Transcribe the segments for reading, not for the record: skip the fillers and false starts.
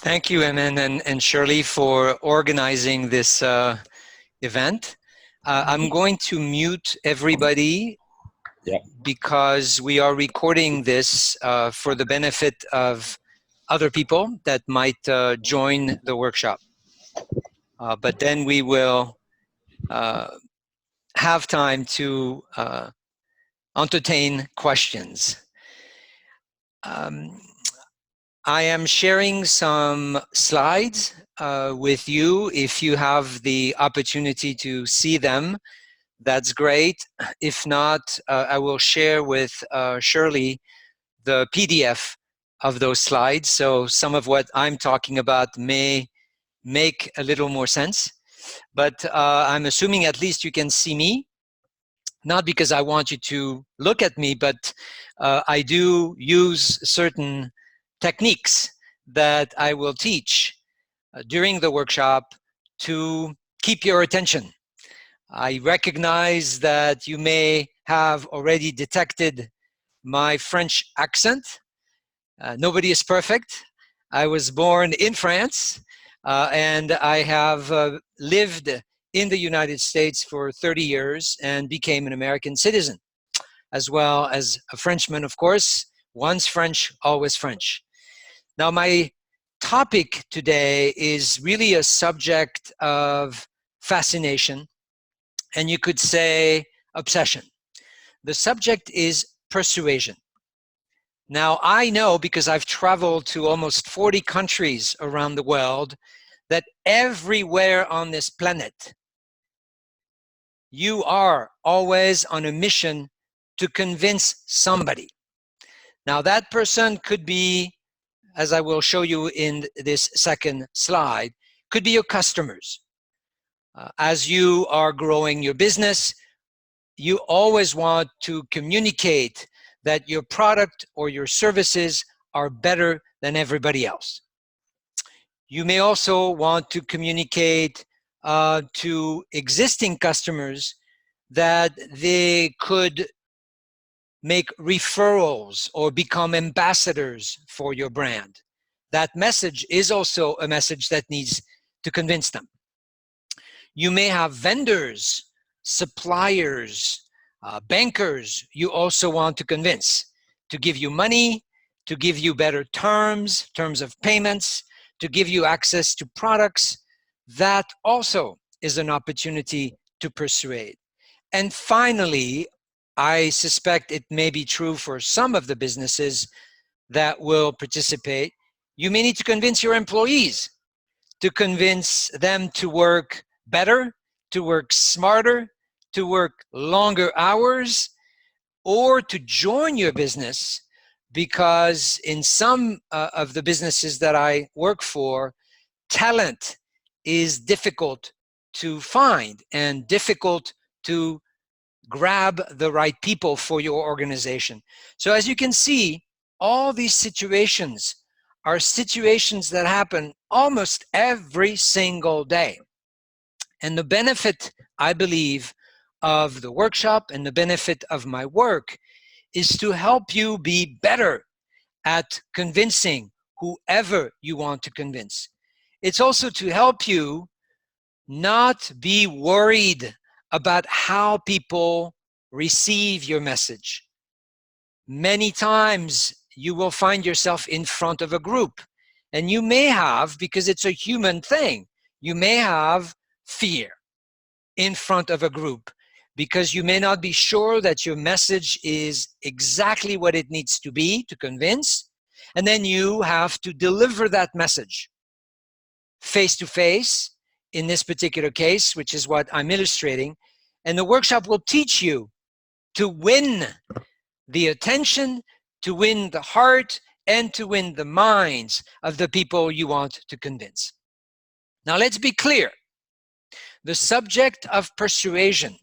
Thank you, Emin and Shirley, for organizing this event. I'm going to mute everybody because we are recording this for the benefit of other people that might join the workshop. But then we will have time to entertain questions. I am sharing some slides with you. If you have the opportunity to see them, that's great. If not, I will share with Shirley the PDF of those slides. So some of what I'm talking about may make a little more sense. But I'm assuming at least you can see me. Not because I want you to look at me, but I do use certain techniques that I will teach during the workshop to keep your attention. I recognize that you may have already detected my French accent. Nobody is perfect. I was born in France and I have lived in the United States for 30 years and became an American citizen, as well as a Frenchman, of course. Once French, always French. Now, my topic today is really a subject of fascination, and you could say obsession. The subject is persuasion. Now, I know, because I've traveled to almost 40 countries around the world, that everywhere on this planet, you are always on a mission to convince somebody. Now, that person could be, as I will show you in this second slide, could be your customers. As you are growing your business, you always want to communicate that your product or your services are better than everybody else. You may also want to communicate to existing customers that they could make referrals or become ambassadors for your brand. That message is also a message that needs to convince them. You may have vendors, suppliers, bankers you also want to convince to give you money, to give you better terms of payments, to give you access to products. That also is an opportunity to persuade. And finally, I suspect it may be true for some of the businesses that will participate, you may need to convince your employees, to convince them to work better, to work smarter, to work longer hours, or to join your business, because in some of the businesses that I work for, talent is difficult to find and difficult to grab the right people for your organization. So as you can see, all these situations are situations that happen almost every single day. And the benefit, I believe, of the workshop and the benefit of my work is to help you be better at convincing whoever you want to convince. It's also to help you not be worried about how people receive your message. Many times you will find yourself in front of a group, and you may have, because it's a human thing, you may have fear in front of a group because you may not be sure that your message is exactly what it needs to be to convince, and then you have to deliver that message face to face in this particular case, which is what I'm illustrating. And the workshop will teach you to win the attention, to win the heart, and to win the minds of the people you want to convince. Now, let's be clear. The subject of persuasion,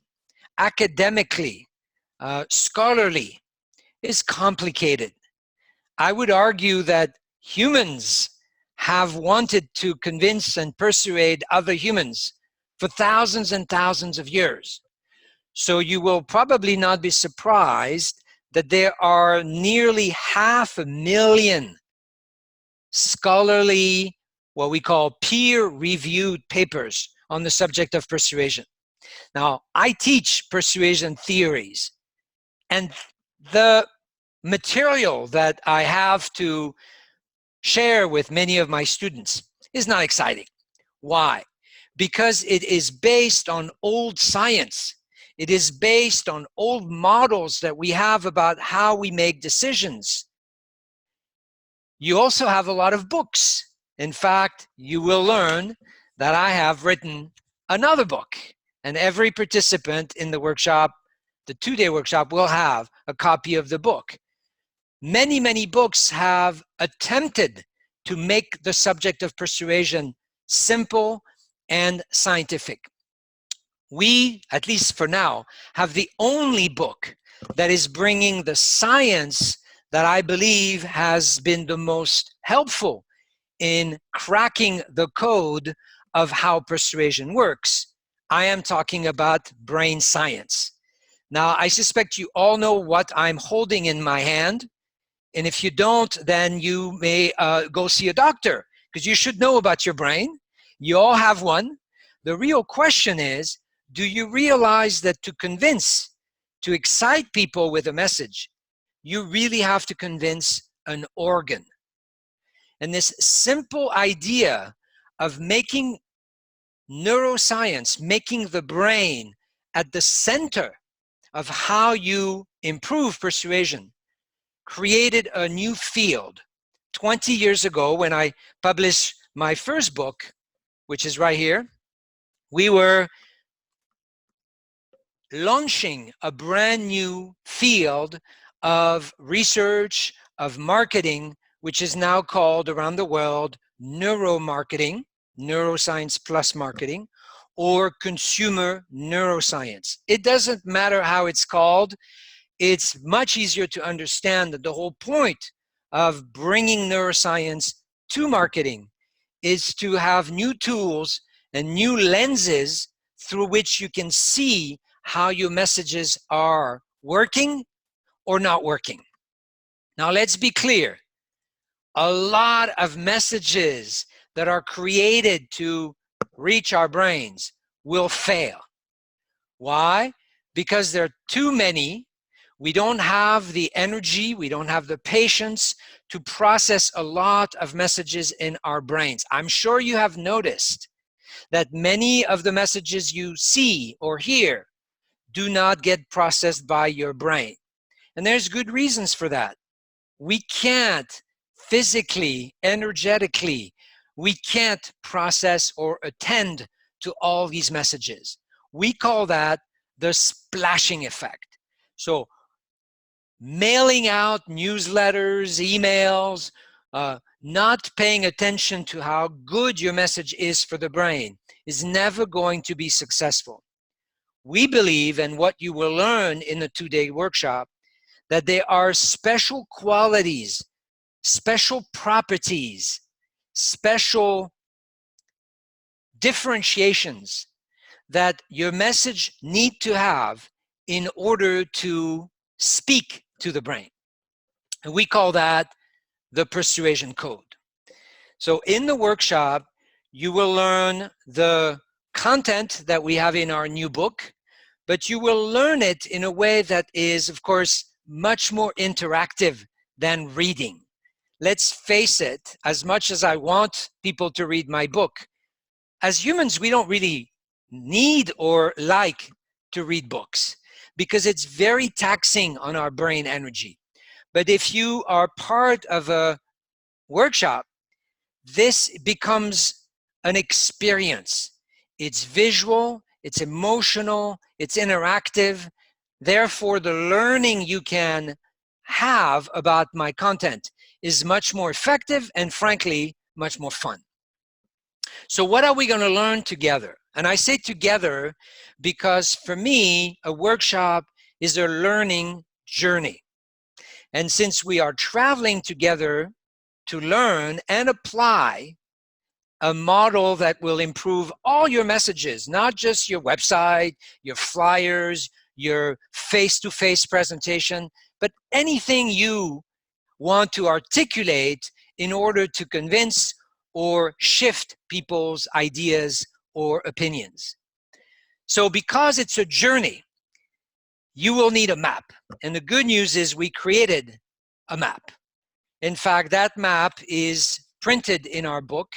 academically, scholarly, is complicated. I would argue that humans have wanted to convince and persuade other humans for thousands and thousands of years. So you will probably not be surprised that there are nearly 500,000 scholarly what we call peer-reviewed papers on the subject of persuasion. Now, I teach persuasion theories, and the material that I have to share with many of my students is not exciting. Why? Because it is based on old science. It is based on old models that we have about how we make decisions. You also have a lot of books. In fact, you will learn that I have written another book, and every participant in the workshop, the 2-day workshop, will have a copy of the book. Many, many books have attempted to make the subject of persuasion simple and scientific. We, at least for now, have the only book that is bringing the science that I believe has been the most helpful in cracking the code of how persuasion works. I am talking about brain science. Now, I suspect you all know what I'm holding in my hand. And if you don't, then you may go see a doctor, because you should know about your brain. You all have one. The real question is, do you realize that to convince, to excite people with a message, you really have to convince an organ? And this simple idea of making neuroscience, making the brain at the center of how you improve persuasion, created a new field. 20 years ago, when I published my first book, which is right here, we were launching a brand new field of research, of marketing, which is now called around the world neuromarketing, neuroscience plus marketing, or consumer neuroscience. It doesn't matter how it's called. It's much easier to understand that the whole point of bringing neuroscience to marketing is to have new tools and new lenses through which you can see how your messages are working or not working. Now, let's be clear. A lot of messages that are created to reach our brains will fail. Why? Because there are too many. We don't have the energy, we don't have the patience to process a lot of messages in our brains. I'm sure you have noticed that many of the messages you see or hear do not get processed by your brain. And there's good reasons for that. We can't physically, energetically, we can't process or attend to all these messages. We call that the splashing effect. So mailing out newsletters, emails, not paying attention to how good your message is for the brain is never going to be successful. We believe, and what you will learn in the 2-day workshop, that there are special qualities, special properties, special differentiations that your message need to have in order to speak to the brain. And we call that the persuasion code. So in the workshop, you will learn the content that we have in our new book, but you will learn it in a way that is, of course, much more interactive than reading. Let's face it, as much as I want people to read my book, as humans, we don't really need or like to read books because it's very taxing on our brain energy. But if you are part of a workshop, this becomes an experience. It's visual, it's emotional, it's interactive. Therefore, the learning you can have about my content is much more effective and, frankly, much more fun. So what are we going to learn together? And I say together because for me, a workshop is a learning journey. And since we are traveling together to learn and apply a model that will improve all your messages, not just your website, your flyers, your face-to-face presentation, but anything you want to articulate in order to convince or shift people's ideas or opinions. So because it's a journey, you will need a map. And the good news is we created a map. In fact, that map is printed in our book,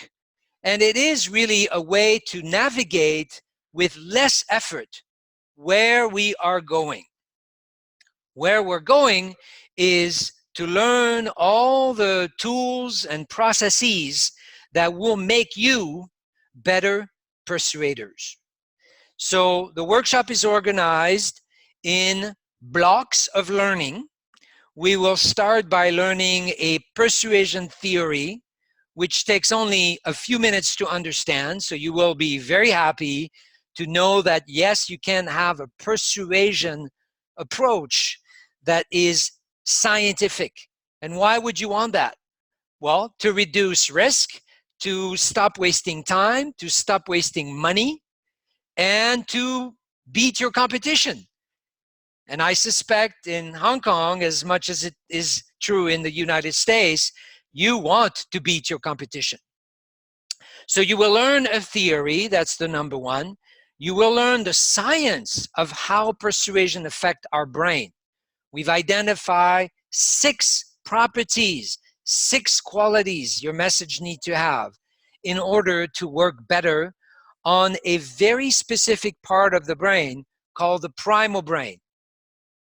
and it is really a way to navigate with less effort where we are going. Where we're going is to learn all the tools and processes that will make you better persuaders. So the workshop is organized in blocks of learning. We will start by learning a persuasion theory, which takes only a few minutes to understand. So you will be very happy to know that, yes, you can have a persuasion approach that is scientific. And why would you want that? Well, to reduce risk, to stop wasting time, to stop wasting money, and to beat your competition. And I suspect in Hong Kong, as much as it is true in the United States, you want to beat your competition. So you will learn a theory, that's the number one. You will learn the science of how persuasion affects our brain. We've identified 6 properties, 6 qualities your message needs to have in order to work better on a very specific part of the brain called the primal brain.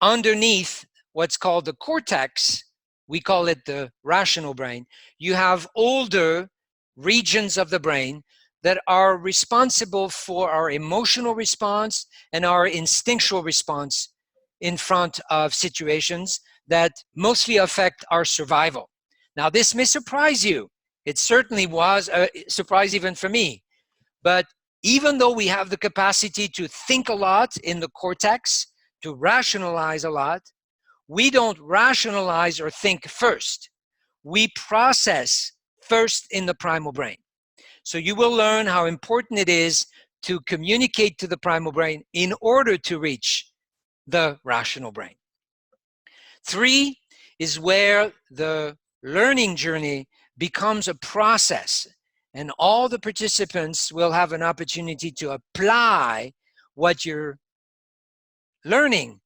Underneath what's called the cortex, we call it the rational brain, you have older regions of the brain that are responsible for our emotional response and our instinctual response in front of situations that mostly affect our survival. Now, this may surprise you. It certainly was a surprise even for me. But even though we have the capacity to think a lot in the cortex, to rationalize a lot, we don't rationalize or think first. We process first in the primal brain. So you will learn how important it is to communicate to the primal brain in order to reach the rational brain. 3 is where the learning journey becomes a process, and all the participants will have an opportunity to apply what you're learning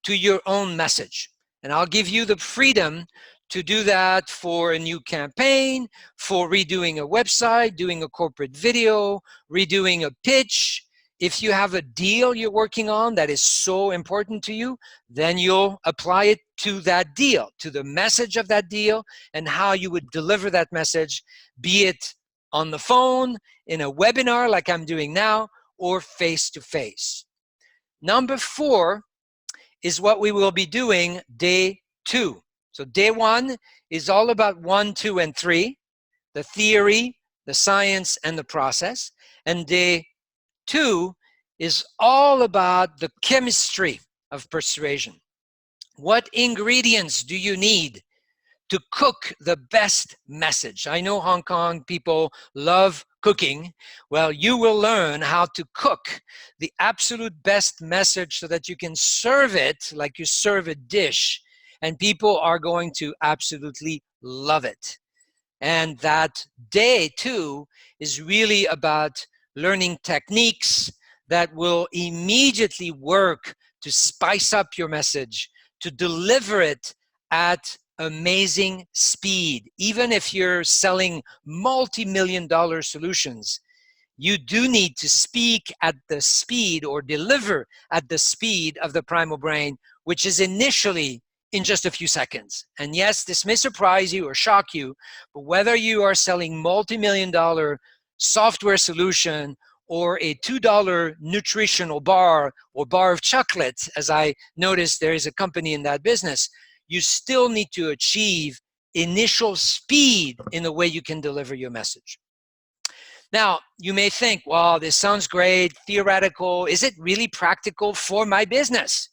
to your own message. And I'll give you the freedom to do that for a new campaign, for redoing a website, doing a corporate video, redoing a pitch. If you have a deal you're working on that is so important to you, then you'll apply it to that deal, to the message of that deal, and how you would deliver that message, be it on the phone, in a webinar like I'm doing now, or face-to-face. Number 4 is what we will be doing day 2. So day 1 is all about 1, 2, and 3, the theory, the science, and the process. And day 2 is all about the chemistry of persuasion. What ingredients do you need to cook the best message? I know Hong Kong people love cooking. Well, you will learn how to cook the absolute best message so that you can serve it like you serve a dish, and people are going to absolutely love it. And that day 2 is really about learning techniques that will immediately work to spice up your message, to deliver it at amazing speed. Even if you're selling multi-million-dollar solutions, you do need to speak at the speed or deliver at the speed of the primal brain, which is initially in just a few seconds. And yes, this may surprise you or shock you, but whether you are selling multi-million-dollar software solution or a $2 nutritional bar or bar of chocolate, as I noticed there is a company in that business, you still need to achieve initial speed in the way you can deliver your message. Now, you may think, well, this sounds great, theoretical. Is it really practical for my business?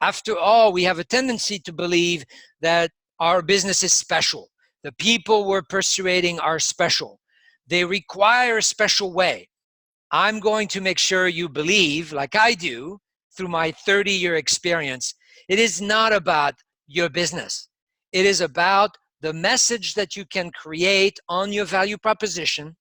After all, we have a tendency to believe that our business is special. The people we're persuading are special. They require a special way. I'm going to make sure you believe, like I do, through my 30-year experience, it is not about your business. It is about the message that you can create on your value proposition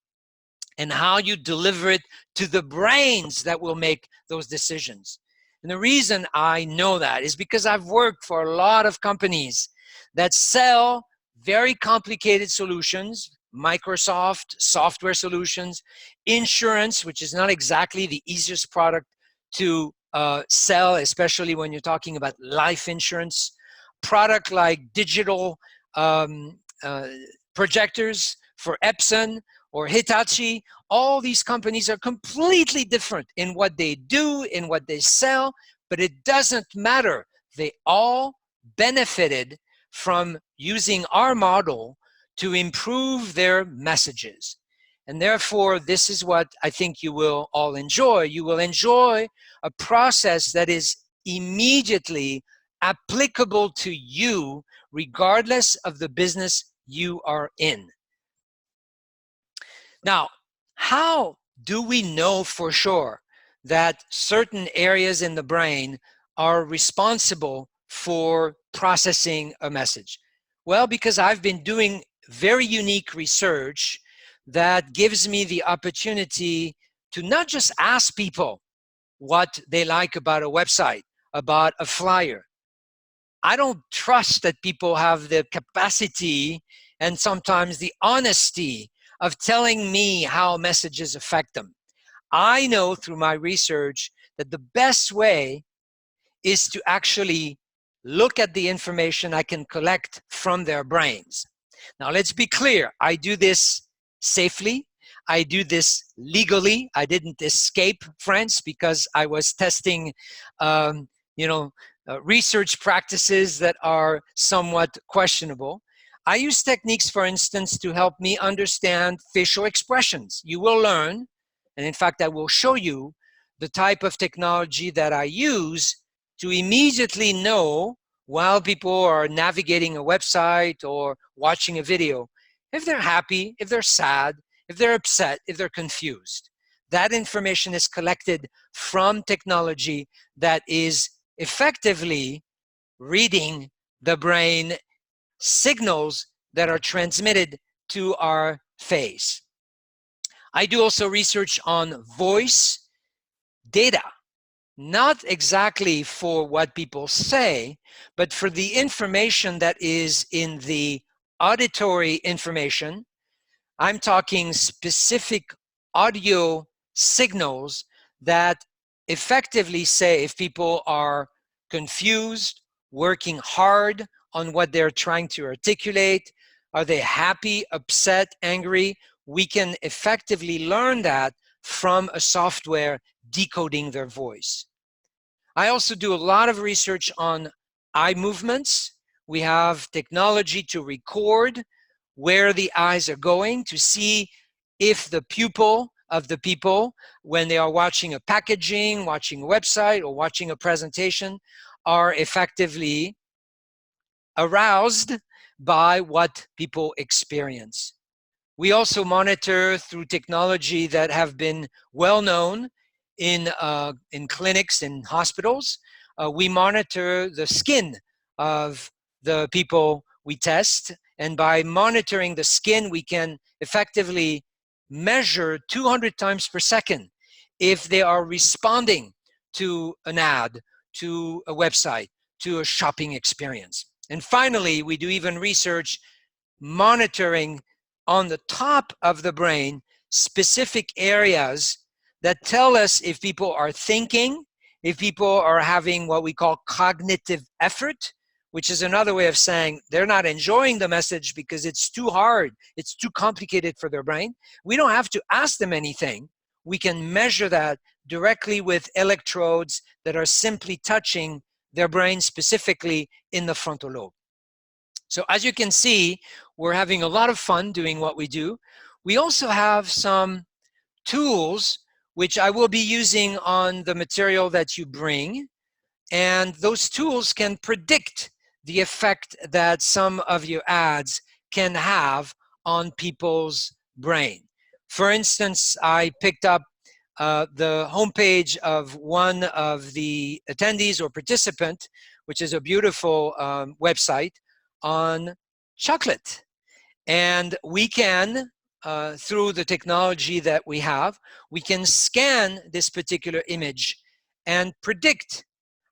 and how you deliver it to the brains that will make those decisions. And the reason I know that is because I've worked for a lot of companies that sell very complicated solutions, Microsoft software solutions, insurance, which is not exactly the easiest product to sell, especially when you're talking about life insurance, product like digital projectors for Epson or Hitachi. All these companies are completely different in what they do, in what they sell, but it doesn't matter. They all benefited from using our model to improve their messages. And therefore, this is what I think you will all enjoy. You will enjoy a process that is immediately applicable to you, regardless of the business you are in. Now, how do we know for sure that certain areas in the brain are responsible for processing a message? Well, because I've been doing very unique research that gives me the opportunity to not just ask people what they like about a website, about a flyer. I don't trust that people have the capacity and sometimes the honesty of telling me how messages affect them. I know through my research that the best way is to actually look at the information I can collect from their brains. Now, let's be clear. I do this safely. I do this legally. I didn't escape France because I was testing, research practices that are somewhat questionable. I use techniques, for instance, to help me understand facial expressions. You will learn, and in fact, I will show you the type of technology that I use to immediately know while people are navigating a website or watching a video, if they're happy, if they're sad, if they're upset, if they're confused. That information is collected from technology that is effectively reading the brain signals that are transmitted to our face. I do also research on voice data, not exactly for what people say, but for the information that is in the auditory information. I'm talking specific audio signals that effectively say if people are confused, working hard on what they're trying to articulate, are they happy, upset, angry? We can effectively learn that from a software decoding their voice. I also do a lot of research on eye movements. We have technology to record where the eyes are going to see if the pupil of the people, when they are watching a packaging, watching a website, or watching a presentation, are effectively aroused by what people experience. We also monitor through technology that have been well known in clinics and hospitals. We monitor the skin of the people we test, and by monitoring the skin, we can effectively measure 200 times per second if they are responding to an ad, to a website, to a shopping experience. And finally, we do even research monitoring on the top of the brain specific areas that tell us if people are thinking, if people are having what we call cognitive effort, which is another way of saying they're not enjoying the message because it's too hard, it's too complicated for their brain. We don't have to ask them anything. We can measure that directly with electrodes that are simply touching their brain, specifically in the frontal lobe. So as you can see, we're having a lot of fun doing what we do. We also have some tools which I will be using on the material that you bring. And those tools can predict the effect that some of your ads can have on people's brain. For instance, I picked up the homepage of one of the attendees or participant, which is a beautiful website on chocolate. And we can, through the technology that we have, we can scan this particular image and predict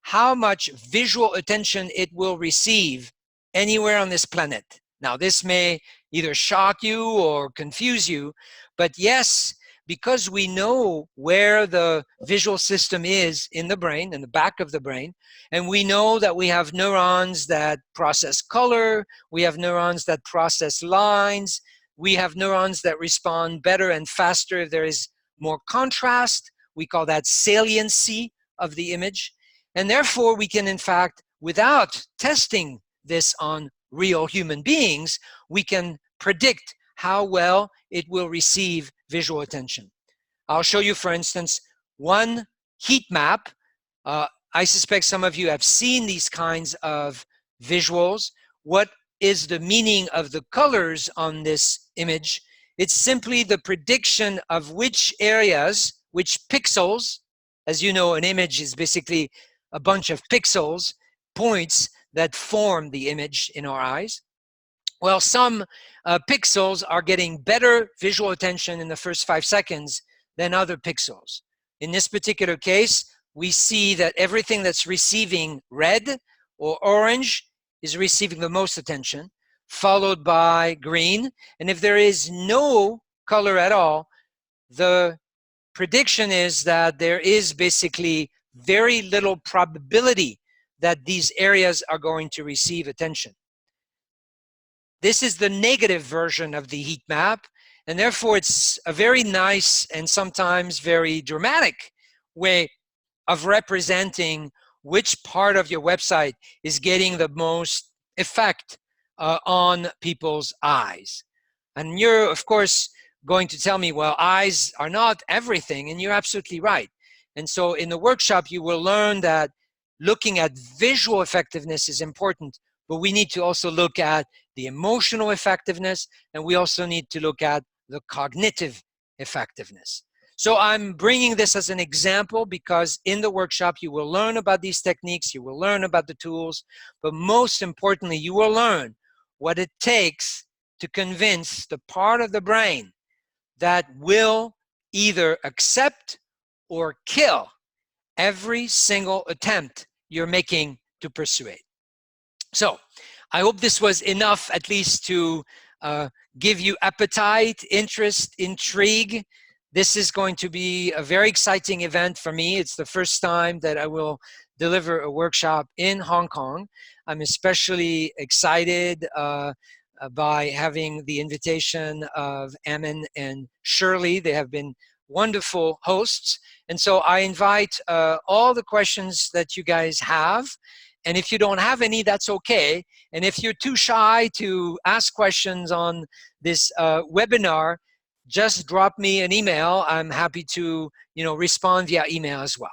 how much visual attention it will receive anywhere on this planet. Now, this may either shock you or confuse you, but yes, because we know where the visual system is in the brain, in the back of the brain, and we know that we have neurons that process color, we have neurons that process lines, we have neurons that respond better and faster if there is more contrast. We call that saliency of the image. And therefore, we can, in fact, without testing this on real human beings, we can predict how well it will receive visual attention. I'll show you, for instance, one heat map. I suspect some of you have seen these kinds of visuals. What is the meaning of the colors on this image? It's simply the prediction of which areas, which pixels. As you know, an image is basically a bunch of pixels, points that form the image in our eyes. Well, some pixels are getting better visual attention in the first 5 seconds than other pixels. In this particular case, we see that everything that's receiving red or orange is receiving the most attention, followed by green. And if there is no color at all, the prediction is that there is basically very little probability that these areas are going to receive attention. This is the negative version of the heat map, and therefore it's a very nice and sometimes very dramatic way of representing which part of your website is getting the most effect on people's eyes. And you're, of course, going to tell me, well, eyes are not everything, and you're absolutely right. And so in the workshop, you will learn that looking at visual effectiveness is important, but we need to also look at the emotional effectiveness, and we also need to look at the cognitive effectiveness. So I'm bringing this as an example because in the workshop, you will learn about these techniques, you will learn about the tools, but most importantly, you will learn what it takes to convince the part of the brain that will either accept or kill every single attempt you're making to persuade. So I hope this was enough at least to give you appetite, interest, intrigue. This is going to be a very exciting event for me. It's the first time that I will deliver a workshop in Hong Kong. I'm especially excited by having the invitation of Ammon and Shirley. They have been wonderful hosts. And so I invite all the questions that you guys have. And if you don't have any, that's okay. And if you're too shy to ask questions on this webinar, just drop me an email. I'm happy to, respond via email as well.